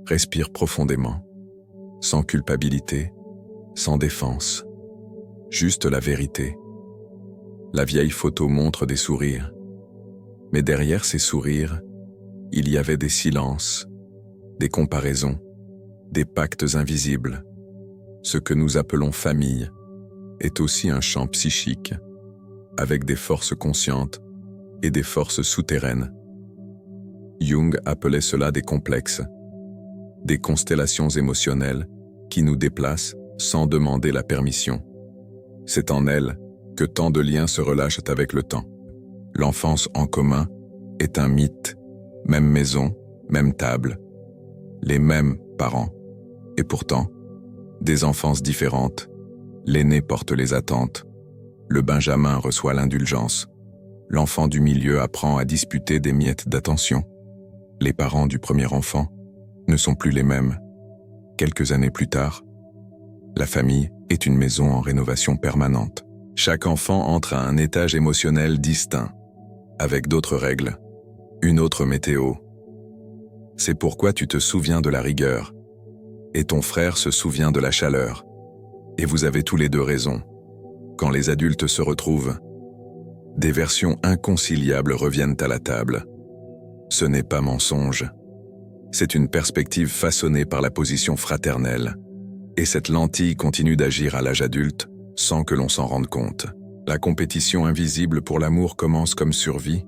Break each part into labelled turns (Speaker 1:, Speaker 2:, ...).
Speaker 1: Respire profondément, sans culpabilité, sans défense, juste la vérité. La vieille photo montre des sourires, mais derrière ces sourires, il y avait des silences, des comparaisons, des pactes invisibles. Ce que nous appelons famille est aussi un champ psychique, avec des forces conscientes et des forces souterraines. Jung appelait cela des complexes, des constellations émotionnelles qui nous déplacent sans demander la permission. C'est en elles que tant de liens se relâchent avec le temps. L'enfance en commun est un mythe, même maison, même table, les mêmes parents. Et pourtant, des enfances différentes, l'aîné porte les attentes, le benjamin reçoit l'indulgence, l'enfant du milieu apprend à disputer des miettes d'attention. Les parents du premier enfant ne sont plus les mêmes. Quelques années plus tard, la famille est une maison en rénovation permanente. Chaque enfant entre à un étage émotionnel distinct, avec d'autres règles, une autre météo. C'est pourquoi tu te souviens de la rigueur, et ton frère se souvient de la chaleur. Et vous avez tous les deux raison. Quand les adultes se retrouvent, des versions inconciliables reviennent à la table. Ce n'est pas mensonge. C'est une perspective façonnée par la position fraternelle. Et cette lentille continue d'agir à l'âge adulte sans que l'on s'en rende compte. La compétition invisible pour l'amour commence comme survie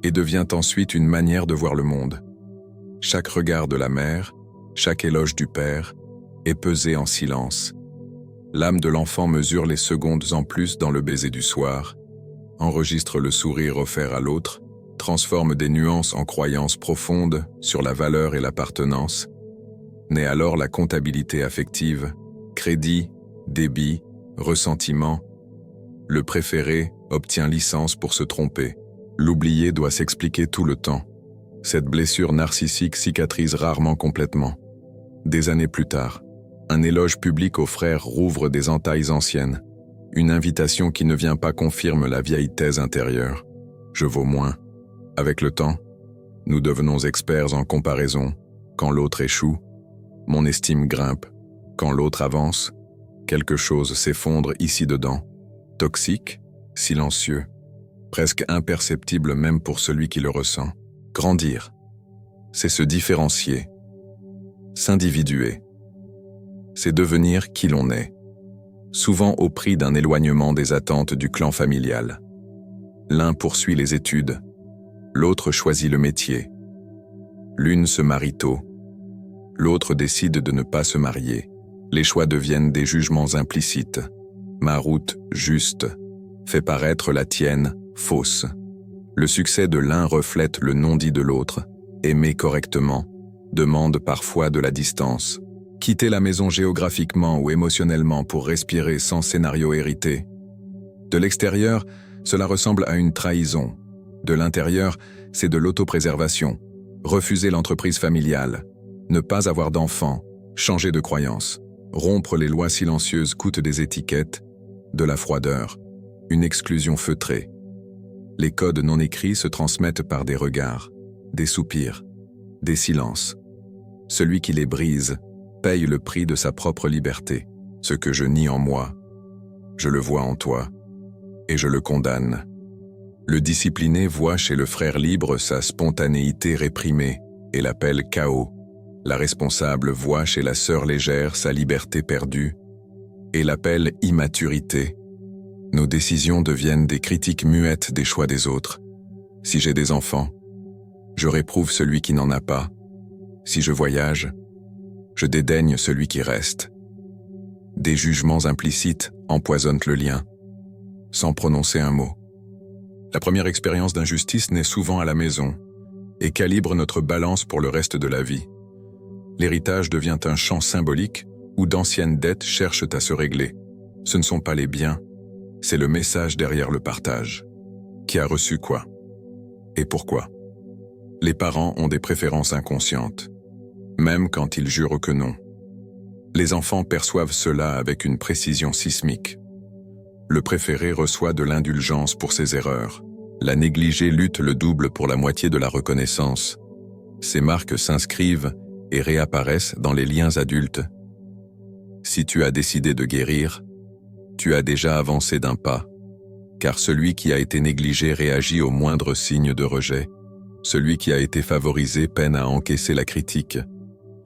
Speaker 1: et devient ensuite une manière de voir le monde. Chaque regard de la mère, chaque éloge du père est pesé en silence. L'âme de l'enfant mesure les secondes en plus dans le baiser du soir, enregistre le sourire offert à l'autre, transforme des nuances en croyances profondes sur la valeur et l'appartenance. Naît alors la comptabilité affective, crédit, débit, ressentiment. Le préféré obtient licence pour se tromper. L'oublié doit s'expliquer tout le temps. Cette blessure narcissique cicatrise rarement complètement. Des années plus tard, un éloge public aux frères rouvre des entailles anciennes. Une invitation qui ne vient pas confirme la vieille thèse intérieure. Je vaux moins. Avec le temps, nous devenons experts en comparaison. Quand l'autre échoue, mon estime grimpe. Quand l'autre avance, quelque chose s'effondre ici-dedans. Toxique, silencieux, presque imperceptible même pour celui qui le ressent. Grandir, c'est se différencier. S'individuer, c'est devenir qui l'on est, souvent au prix d'un éloignement des attentes du clan familial. L'un poursuit les études, l'autre choisit le métier. L'une se marie tôt, l'autre décide de ne pas se marier. Les choix deviennent des jugements implicites. Ma route, juste, fait paraître la tienne, fausse. Le succès de l'un reflète le non-dit de l'autre. Aimer correctement demande parfois de la distance. Quitter la maison géographiquement ou émotionnellement pour respirer sans scénario hérité. De l'extérieur, cela ressemble à une trahison. De l'intérieur, c'est de l'autopréservation. Refuser l'entreprise familiale. Ne pas avoir d'enfants. Changer de croyance. Rompre les lois silencieuses coûte des étiquettes, de la froideur, une exclusion feutrée. Les codes non écrits se transmettent par des regards, des soupirs, des silences. Celui qui les brise paye le prix de sa propre liberté. Ce que je nie en moi, je le vois en toi, et je le condamne. Le discipliné voit chez le frère libre sa spontanéité réprimée et l'appelle chaos. La responsable voit chez la sœur légère sa liberté perdue et l'appelle immaturité. Nos décisions deviennent des critiques muettes des choix des autres. Si j'ai des enfants, je réprouve celui qui n'en a pas. Si je voyage, je dédaigne celui qui reste. Des jugements implicites empoisonnent le lien, sans prononcer un mot. La première expérience d'injustice naît souvent à la maison et calibre notre balance pour le reste de la vie. L'héritage devient un champ symbolique où d'anciennes dettes cherchent à se régler. Ce ne sont pas les biens, c'est le message derrière le partage. Qui a reçu quoi? Et pourquoi? Les parents ont des préférences inconscientes, même quand ils jurent que non. Les enfants perçoivent cela avec une précision sismique. Le préféré reçoit de l'indulgence pour ses erreurs. La négligée lutte le double pour la moitié de la reconnaissance. Ces marques s'inscrivent et réapparaissent dans les liens adultes. Si tu as décidé de guérir, tu as déjà avancé d'un pas, car celui qui a été négligé réagit au moindre signe de rejet. Celui qui a été favorisé peine à encaisser la critique.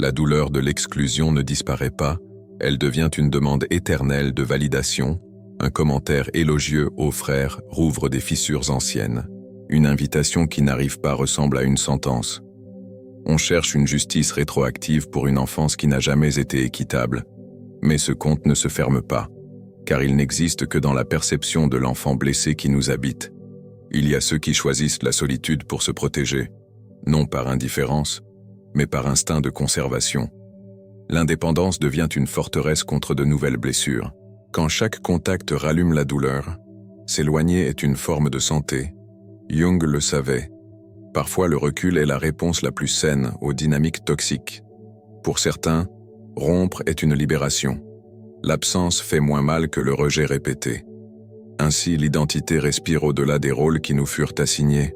Speaker 1: La douleur de l'exclusion ne disparaît pas, elle devient une demande éternelle de validation. Un commentaire élogieux aux frères rouvre des fissures anciennes. Une invitation qui n'arrive pas ressemble à une sentence. On cherche une justice rétroactive pour une enfance qui n'a jamais été équitable. Mais ce compte ne se ferme pas, car il n'existe que dans la perception de l'enfant blessé qui nous habite. Il y a ceux qui choisissent la solitude pour se protéger, non par indifférence, mais par instinct de conservation. L'indépendance devient une forteresse contre de nouvelles blessures. Quand chaque contact rallume la douleur, s'éloigner est une forme de santé. Jung le savait. Parfois le recul est la réponse la plus saine aux dynamiques toxiques. Pour certains, rompre est une libération. L'absence fait moins mal que le rejet répété. Ainsi, l'identité respire au-delà des rôles qui nous furent assignés.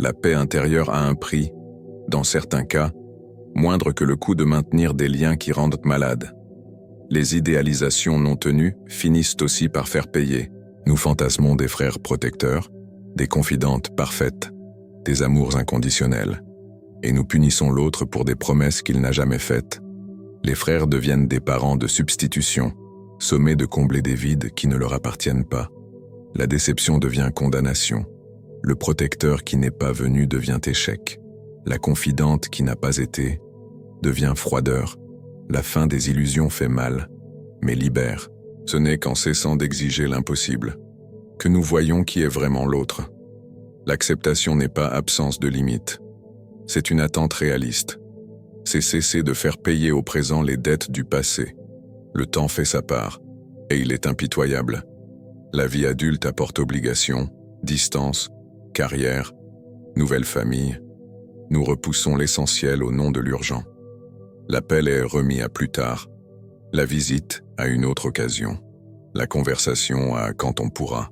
Speaker 1: La paix intérieure a un prix, dans certains cas, moindre que le coût de maintenir des liens qui rendent malades. Les idéalisations non tenues finissent aussi par faire payer. Nous fantasmons des frères protecteurs, des confidentes parfaites, des amours inconditionnels, et nous punissons l'autre pour des promesses qu'il n'a jamais faites. Les frères deviennent des parents de substitution, sommés de combler des vides qui ne leur appartiennent pas. La déception devient condamnation. Le protecteur qui n'est pas venu devient échec. La confidente qui n'a pas été devient froideur. La fin des illusions fait mal, mais libère. Ce n'est qu'en cessant d'exiger l'impossible que nous voyons qui est vraiment l'autre. L'acceptation n'est pas absence de limite. C'est une attente réaliste. C'est cesser de faire payer au présent les dettes du passé. Le temps fait sa part, et il est impitoyable. La vie adulte apporte obligation, distance, carrière, nouvelle famille. Nous repoussons l'essentiel au nom de l'urgent. L'appel est remis à plus tard, la visite à une autre occasion, la conversation à quand on pourra.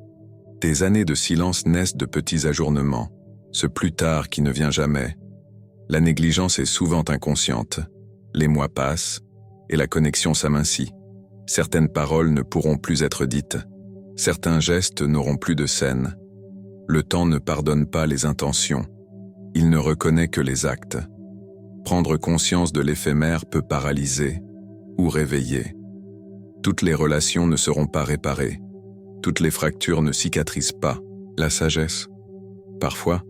Speaker 1: Des années de silence naissent de petits ajournements, ce plus tard qui ne vient jamais. La négligence est souvent inconsciente. Les mois passent et la connexion s'amincit. Certaines paroles ne pourront plus être dites. Certains gestes n'auront plus de scène. Le temps ne pardonne pas les intentions. Il ne reconnaît que les actes. Prendre conscience de l'éphémère peut paralyser ou réveiller. Toutes les relations ne seront pas réparées. Toutes les fractures ne cicatrisent pas. La sagesse, parfois,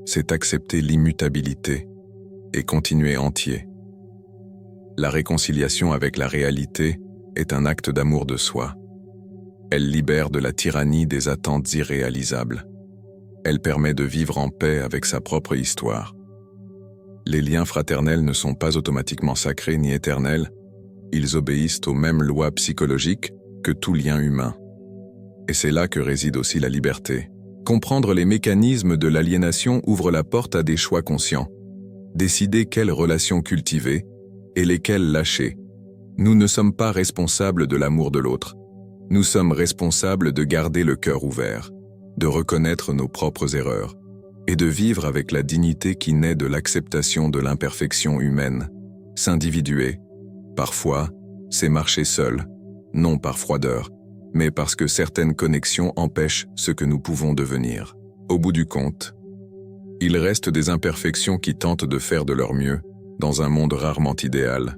Speaker 1: c'est accepter l'immutabilité et continuer entier. La réconciliation avec la réalité est un acte d'amour de soi. Elle libère de la tyrannie des attentes irréalisables. Elle permet de vivre en paix avec sa propre histoire. Les liens fraternels ne sont pas automatiquement sacrés ni éternels, ils obéissent aux mêmes lois psychologiques que tout lien humain. Et c'est là que réside aussi la liberté. Comprendre les mécanismes de l'aliénation ouvre la porte à des choix conscients. Décider quelles relations cultiver et lesquelles lâcher. Nous ne sommes pas responsables de l'amour de l'autre. Nous sommes responsables de garder le cœur ouvert, de reconnaître nos propres erreurs et de vivre avec la dignité qui naît de l'acceptation de l'imperfection humaine. S'individuer, parfois, c'est marcher seul, non par froideur, mais parce que certaines connexions empêchent ce que nous pouvons devenir. Au bout du compte, il reste des imperfections qui tentent de faire de leur mieux, dans un monde rarement idéal.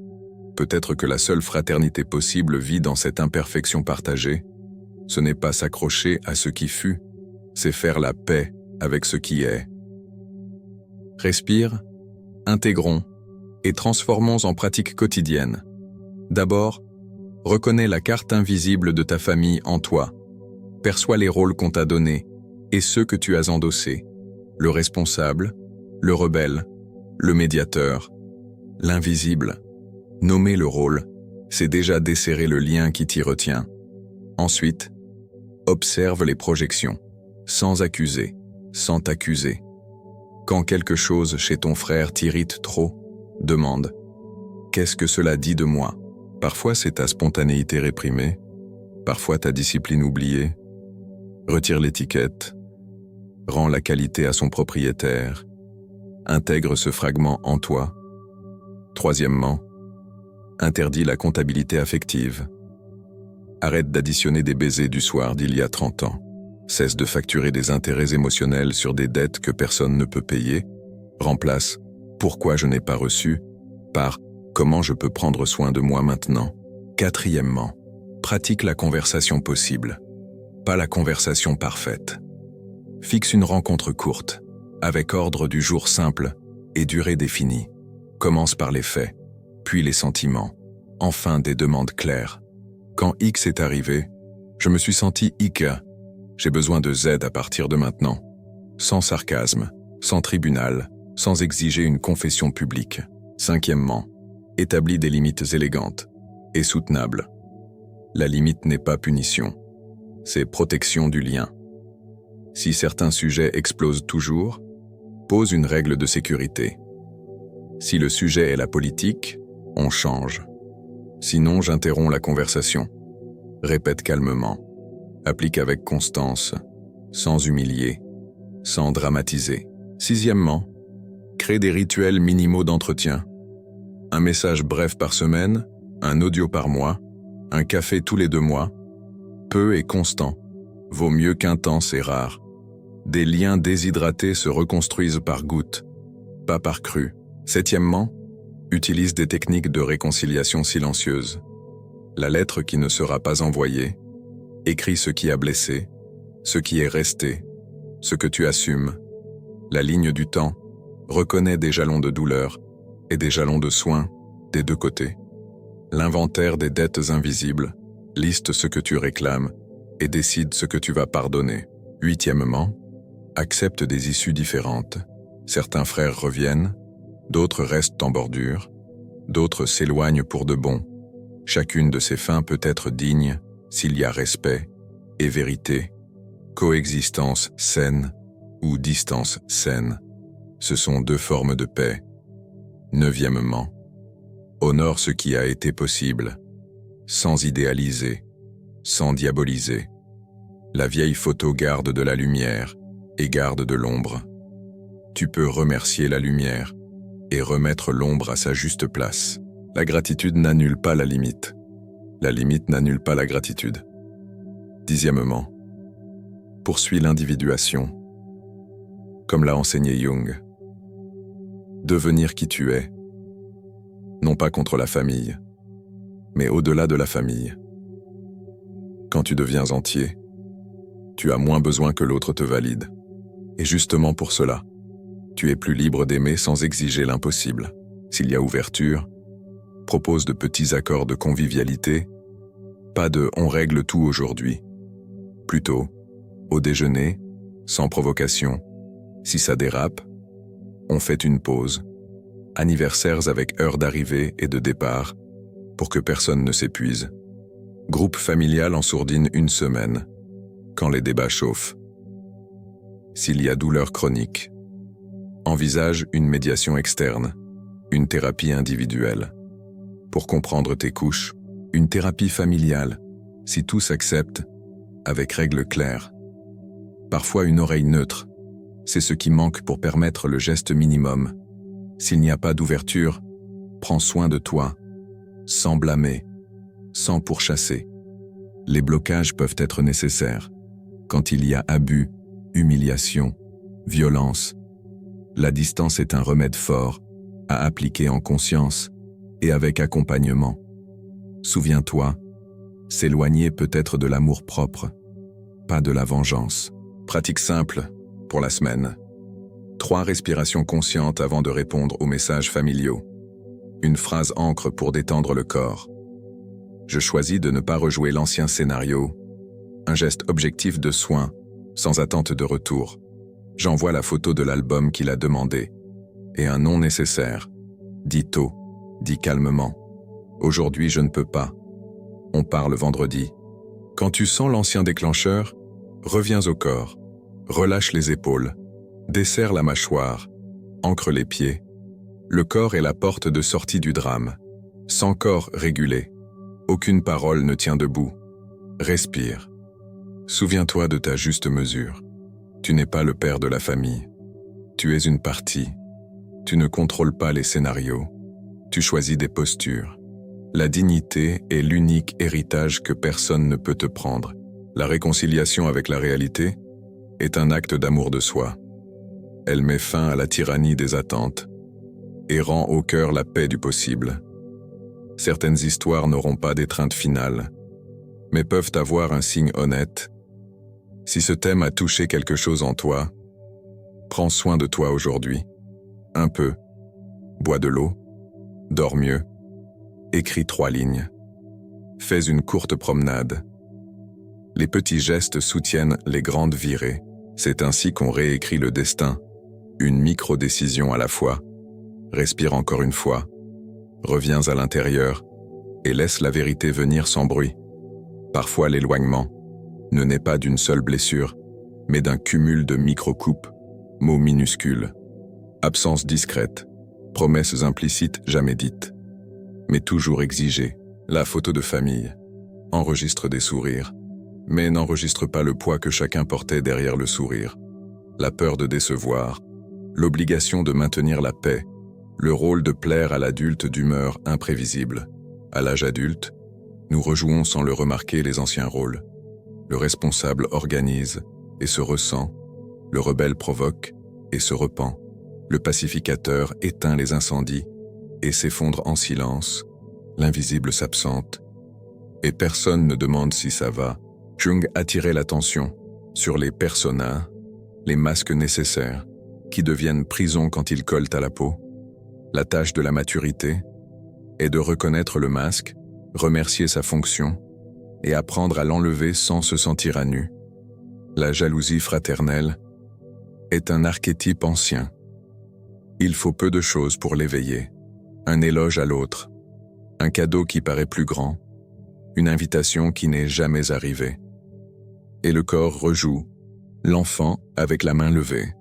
Speaker 1: Peut-être que la seule fraternité possible vit dans cette imperfection partagée. Ce n'est pas s'accrocher à ce qui fut, c'est faire la paix avec ce qui est. Respire, intégrons et transformons en pratique quotidienne. D'abord, reconnais la carte invisible de ta famille en toi. Perçois les rôles qu'on t'a donnés et ceux que tu as endossés. Le responsable, le rebelle, le médiateur, l'invisible. Nommer le rôle, c'est déjà desserrer le lien qui t'y retient. Ensuite, observe les projections, sans accuser, sans t'accuser. Quand quelque chose chez ton frère t'irrite trop, demande « Qu'est-ce que cela dit de moi ?» Parfois c'est ta spontanéité réprimée, parfois ta discipline oubliée. Retire l'étiquette, rends la qualité à son propriétaire, intègre ce fragment en toi. Troisièmement, interdis la comptabilité affective. Arrête d'additionner des baisers du soir d'il y a 30 ans. Cesse de facturer des intérêts émotionnels sur des dettes que personne ne peut payer. Remplace « pourquoi je n'ai pas reçu » par « comment je peux prendre soin de moi maintenant ». Quatrièmement, pratique la conversation possible, pas la conversation parfaite. Fixe une rencontre courte, avec ordre du jour simple et durée définie. Commence par les faits, puis les sentiments, enfin des demandes claires. Quand X est arrivé, je me suis senti X. J'ai besoin de Z à partir de maintenant. Sans sarcasme, sans tribunal, sans exiger une confession publique. Cinquièmement, établis des limites élégantes et soutenables. La limite n'est pas punition, c'est protection du lien. Si certains sujets explosent toujours, pose une règle de sécurité. Si le sujet est la politique, on change. Sinon, j'interromps la conversation. Répète calmement. Applique avec constance, sans humilier, sans dramatiser. Sixièmement, crée des rituels minimaux d'entretien. Un message bref par semaine, un audio par mois, un café tous les 2 mois. Peu et constant, vaut mieux qu'intense et rare. Des liens déshydratés se reconstruisent par gouttes, pas par crues. Septièmement, utilise des techniques de réconciliation silencieuse. La lettre qui ne sera pas envoyée, écris ce qui a blessé, ce qui est resté, ce que tu assumes. La ligne du temps reconnaît des jalons de douleur et des jalons de soins des 2 côtés. L'inventaire des dettes invisibles, liste ce que tu réclames et décide ce que tu vas pardonner. Huitièmement, accepte des issues différentes. Certains frères reviennent, d'autres restent en bordure, d'autres s'éloignent pour de bon. Chacune de ces fins peut être digne s'il y a respect et vérité, coexistence saine ou distance saine. Ce sont 2 formes de paix. Neuvièmement, honore ce qui a été possible, sans idéaliser, sans diaboliser. La vieille photo garde de la lumière et garde de l'ombre. Tu peux remercier la lumière et remettre l'ombre à sa juste place. La gratitude n'annule pas la limite. La limite n'annule pas la gratitude. Dixièmement, poursuis l'individuation. Comme l'a enseigné Jung. Devenir qui tu es. Non pas contre la famille, mais au-delà de la famille. Quand tu deviens entier, tu as moins besoin que l'autre te valide. Et justement pour cela, tu es plus libre d'aimer sans exiger l'impossible. S'il y a ouverture, propose de petits accords de convivialité, pas de « on règle tout aujourd'hui ». Plutôt, au déjeuner, sans provocation. Si ça dérape, on fait une pause. Anniversaires avec heure d'arrivée et de départ, pour que personne ne s'épuise. Groupe familial en sourdine 1 semaine, quand les débats chauffent. S'il y a douleur chronique, envisage une médiation externe, une thérapie individuelle. Pour comprendre tes couches, une thérapie familiale, si tout s'accepte, avec règles claires. Parfois une oreille neutre, c'est ce qui manque pour permettre le geste minimum. S'il n'y a pas d'ouverture, prends soin de toi, sans blâmer, sans pourchasser. Les blocages peuvent être nécessaires quand il y a abus, humiliation, violence. La distance est un remède fort à appliquer en conscience et avec accompagnement. Souviens-toi, s'éloigner peut être de l'amour-propre, pas de la vengeance. Pratique simple pour la semaine. 3 respirations conscientes avant de répondre aux messages familiaux. Une phrase ancre pour détendre le corps. Je choisis de ne pas rejouer l'ancien scénario. Un geste objectif de soin, sans attente de retour. J'envoie la photo de l'album qu'il a demandé. Et un non nécessaire. Dis tôt, dis calmement. Aujourd'hui je ne peux pas. On parle vendredi. Quand tu sens l'ancien déclencheur, reviens au corps. Relâche les épaules. Desserre la mâchoire. Ancre les pieds. Le corps est la porte de sortie du drame. Sans corps régulé, aucune parole ne tient debout. Respire. Souviens-toi de ta juste mesure. Tu n'es pas le père de la famille. Tu es une partie. Tu ne contrôles pas les scénarios. Tu choisis des postures. La dignité est l'unique héritage que personne ne peut te prendre. La réconciliation avec la réalité est un acte d'amour de soi. Elle met fin à la tyrannie des attentes et rend au cœur la paix du possible. Certaines histoires n'auront pas d'étreinte finale, mais peuvent avoir un signe honnête. Si ce thème a touché quelque chose en toi, prends soin de toi aujourd'hui. Un peu. Bois de l'eau. Dors mieux. Écris 3 lignes. Fais une courte promenade. Les petits gestes soutiennent les grandes virées. C'est ainsi qu'on réécrit le destin. Une micro-décision à la fois. Respire encore une fois. Reviens à l'intérieur et laisse la vérité venir sans bruit. Parfois l'éloignement ne naît pas d'une seule blessure, mais d'un cumul de micro-coupes, mots minuscules, absence discrète, promesses implicites jamais dites, mais toujours exigées. La photo de famille enregistre des sourires, mais n'enregistre pas le poids que chacun portait derrière le sourire. La peur de décevoir, l'obligation de maintenir la paix, le rôle de plaire à l'adulte d'humeur imprévisible. À l'âge adulte, nous rejouons sans le remarquer les anciens rôles. Le responsable organise et se ressent, le rebelle provoque et se repent, le pacificateur éteint les incendies et s'effondre en silence, l'invisible s'absente, et personne ne demande si ça va. Jung attirait l'attention sur les personas, les masques nécessaires, qui deviennent prison quand ils collent à la peau. La tâche de la maturité est de reconnaître le masque, remercier sa fonction et apprendre à l'enlever sans se sentir à nu. La jalousie fraternelle est un archétype ancien. Il faut peu de choses pour l'éveiller. Un éloge à l'autre, un cadeau qui paraît plus grand, une invitation qui n'est jamais arrivée. Et le corps rejoue, l'enfant avec la main levée,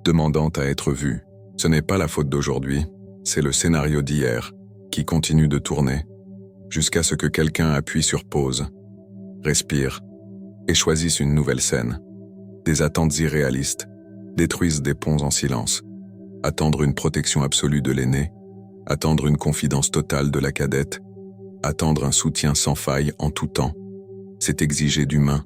Speaker 1: demandant à être vu. Ce n'est pas la faute d'aujourd'hui, c'est le scénario d'hier qui continue de tourner, jusqu'à ce que quelqu'un appuie sur pause, respire et choisisse une nouvelle scène. Des attentes irréalistes détruisent des ponts en silence. Attendre une protection absolue de l'aîné, attendre une confidence totale de la cadette, attendre un soutien sans faille en tout temps, c'est exiger d'humain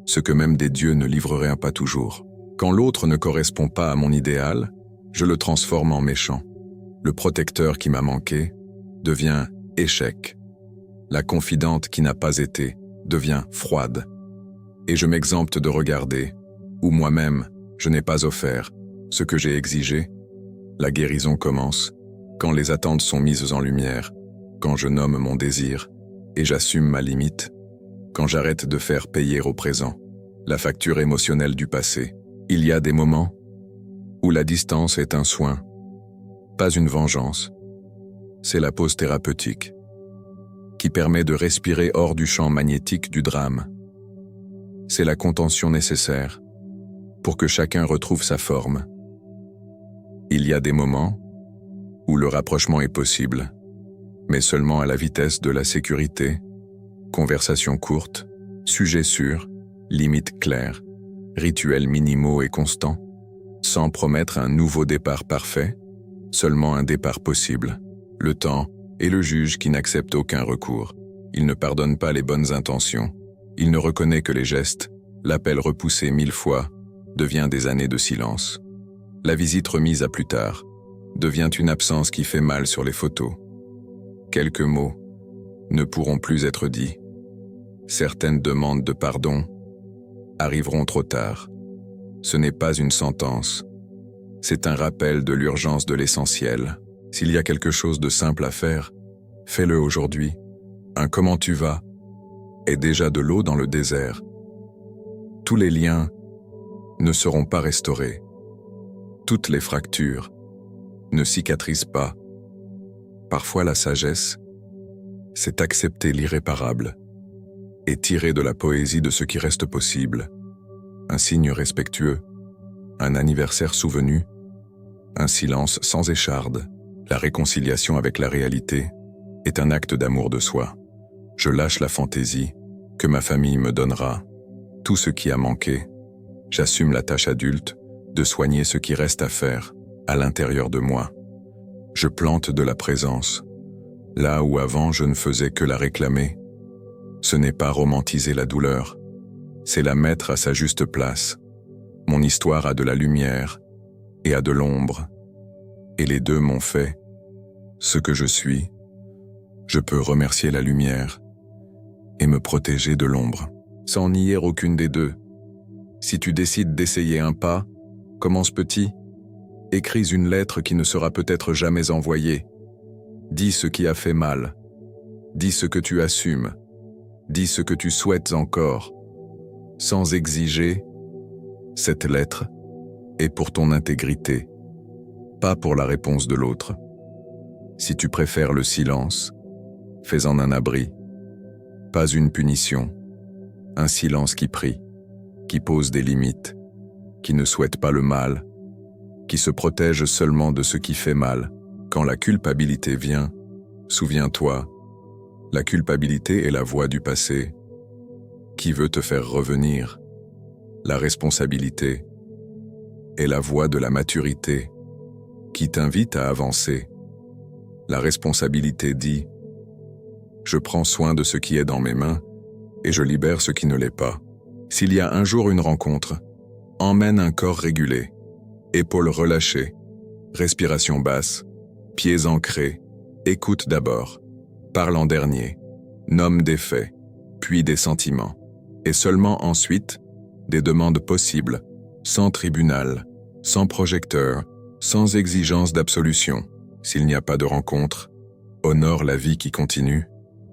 Speaker 1: ce que même des dieux ne livreraient pas toujours. Quand l'autre ne correspond pas à mon idéal, je le transforme en méchant. Le protecteur qui m'a manqué devient échec. La confidente qui n'a pas été devient froide. Et je m'exempte de regarder, ou moi-même, je n'ai pas offert, ce que j'ai exigé. La guérison commence quand les attentes sont mises en lumière, quand je nomme mon désir et j'assume ma limite, quand j'arrête de faire payer au présent la facture émotionnelle du passé. Il y a des moments où la distance est un soin, pas une vengeance. C'est la pause thérapeutique qui permet de respirer hors du champ magnétique du drame. C'est la contention nécessaire pour que chacun retrouve sa forme. Il y a des moments où le rapprochement est possible, mais seulement à la vitesse de la sécurité, conversation courte, sujet sûr, limites claires, rituels minimaux et constants, sans promettre un nouveau départ parfait, seulement un départ possible. Le temps est le juge qui n'accepte aucun recours. Il ne pardonne pas les bonnes intentions. Il ne reconnaît que les gestes. L'appel repoussé 1000 fois devient des années de silence. La visite remise à plus tard devient une absence qui fait mal sur les photos. Quelques mots ne pourront plus être dits. Certaines demandes de pardon arriveront trop tard. Ce n'est pas une sentence. C'est un rappel de l'urgence de l'essentiel. S'il y a quelque chose de simple à faire, fais-le aujourd'hui. Un comment tu vas est déjà de l'eau dans le désert. Tous les liens ne seront pas restaurés. Toutes les fractures ne cicatrisent pas. Parfois la sagesse, c'est accepter l'irréparable et tirer de la poésie de ce qui reste possible. Un signe respectueux, un anniversaire souvenu, un silence sans écharde. La réconciliation avec la réalité est un acte d'amour de soi. Je lâche la fantaisie que ma famille me donnera. Tout ce qui a manqué, j'assume la tâche adulte de soigner ce qui reste à faire à l'intérieur de moi. Je plante de la présence, là où avant je ne faisais que la réclamer. Ce n'est pas romantiser la douleur, c'est la mettre à sa juste place. Mon histoire a de la lumière et a de l'ombre, et les deux m'ont fait ce que je suis. Je peux remercier la lumière et me protéger de l'ombre, sans nier aucune des deux. Si tu décides d'essayer un pas, commence petit. Écris une lettre qui ne sera peut-être jamais envoyée. Dis ce qui a fait mal. Dis ce que tu assumes. Dis ce que tu souhaites encore. Sans exiger, cette lettre est pour ton intégrité, pas pour la réponse de l'autre. Si tu préfères le silence, fais-en un abri. Pas une punition, un silence qui prie, qui pose des limites, qui ne souhaite pas le mal, qui se protège seulement de ce qui fait mal. Quand la culpabilité vient, souviens-toi, la culpabilité est la voix du passé qui veut te faire revenir. La responsabilité est la voix de la maturité qui t'invite à avancer. La responsabilité dit « Je prends soin de ce qui est dans mes mains et je libère ce qui ne l'est pas ». S'il y a un jour une rencontre, emmène un corps régulé, épaules relâchées, respiration basse, pieds ancrés, écoute d'abord, parle en dernier, nomme des faits, puis des sentiments, et seulement ensuite des demandes possibles, sans tribunal, sans projecteur, sans exigence d'absolution. S'il n'y a pas de rencontre, honore la vie qui continue.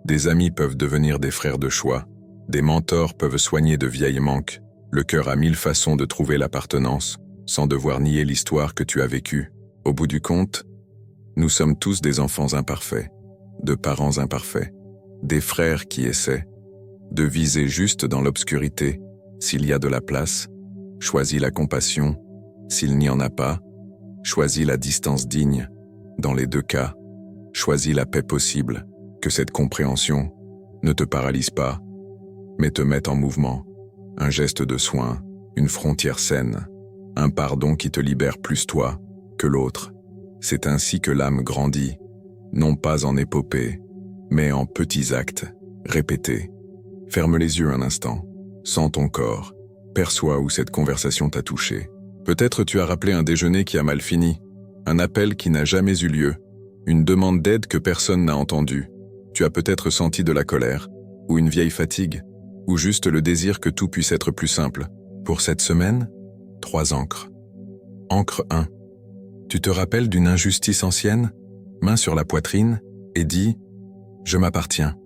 Speaker 1: Des amis peuvent devenir des frères de choix, des mentors peuvent soigner de vieilles manques. Le cœur a 1000 façons de trouver l'appartenance, sans devoir nier l'histoire que tu as vécue. Au bout du compte, nous sommes tous des enfants imparfaits, de parents imparfaits, des frères qui essaient de viser juste dans l'obscurité. S'il y a de la place, choisis la compassion. S'il n'y en a pas, choisis la distance digne. Dans les deux cas, choisis la paix possible. Que cette compréhension ne te paralyse pas, mais te mette en mouvement. Un geste de soin, une frontière saine, un pardon qui te libère plus toi que l'autre. C'est ainsi que l'âme grandit, non pas en épopée, mais en petits actes, répétés. Ferme les yeux un instant, sens ton corps, perçois où cette conversation t'a touché. Peut-être tu as rappelé un déjeuner qui a mal fini, un appel qui n'a jamais eu lieu, une demande d'aide que personne n'a entendue. Tu as peut-être senti de la colère, ou une vieille fatigue, ou juste le désir que tout puisse être plus simple. Pour cette semaine, 3 encres. Encre 1. Tu te rappelles d'une injustice ancienne, main sur la poitrine, et dis « Je m'appartiens ».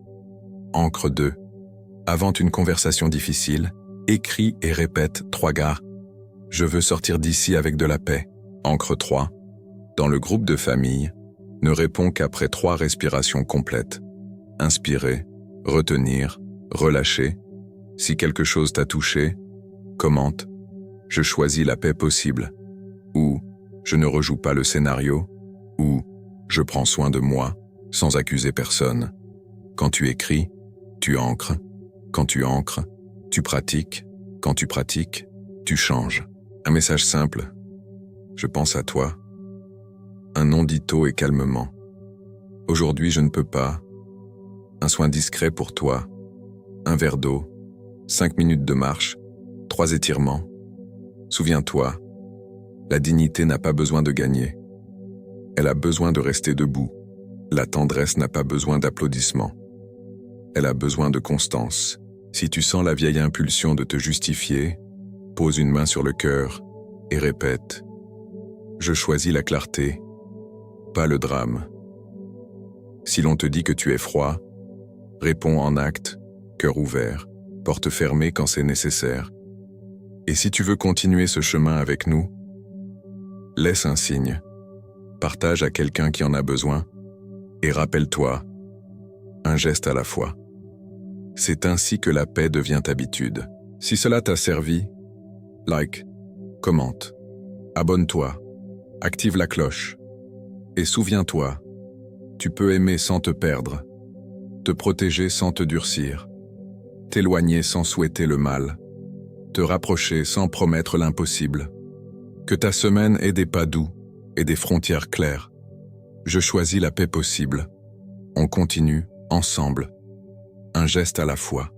Speaker 1: Encre 2. Avant une conversation difficile, écris et répète 3 gares « Je veux sortir d'ici avec de la paix ». Encre 3. Dans le groupe de famille, ne réponds qu'après 3 respirations complètes. Inspirer, retenir, relâcher. Si quelque chose t'a touché, commente « Je choisis la paix possible » ou « Je ne rejoue pas le scénario » ou « Je prends soin de moi » sans accuser personne. Quand tu écris, tu ancres. Quand tu ancres, tu pratiques. Quand tu pratiques, tu changes. Un message simple. Je pense à toi. Un nom dit tôt et calmement. Aujourd'hui, je ne peux pas. Un soin discret pour toi. Un verre d'eau. 5 minutes de marche. 3 étirements. Souviens-toi, la dignité n'a pas besoin de gagner. Elle a besoin de rester debout. La tendresse n'a pas besoin d'applaudissements. Elle a besoin de constance. Si tu sens la vieille impulsion de te justifier, pose une main sur le cœur et répète « Je choisis la clarté, pas le drame ». Si l'on te dit que tu es froid, réponds en acte, cœur ouvert, porte fermée quand c'est nécessaire. Et si tu veux continuer ce chemin avec nous, laisse un signe, partage à quelqu'un qui en a besoin, et rappelle-toi, un geste à la fois. C'est ainsi que la paix devient habitude. Si cela t'a servi, like, commente, abonne-toi, active la cloche. Et souviens-toi, tu peux aimer sans te perdre, te protéger sans te durcir, t'éloigner sans souhaiter le mal, te rapprocher sans promettre l'impossible. Que ta semaine ait des pas doux et des frontières claires. Je choisis la paix possible. On continue, ensemble. Un geste à la fois.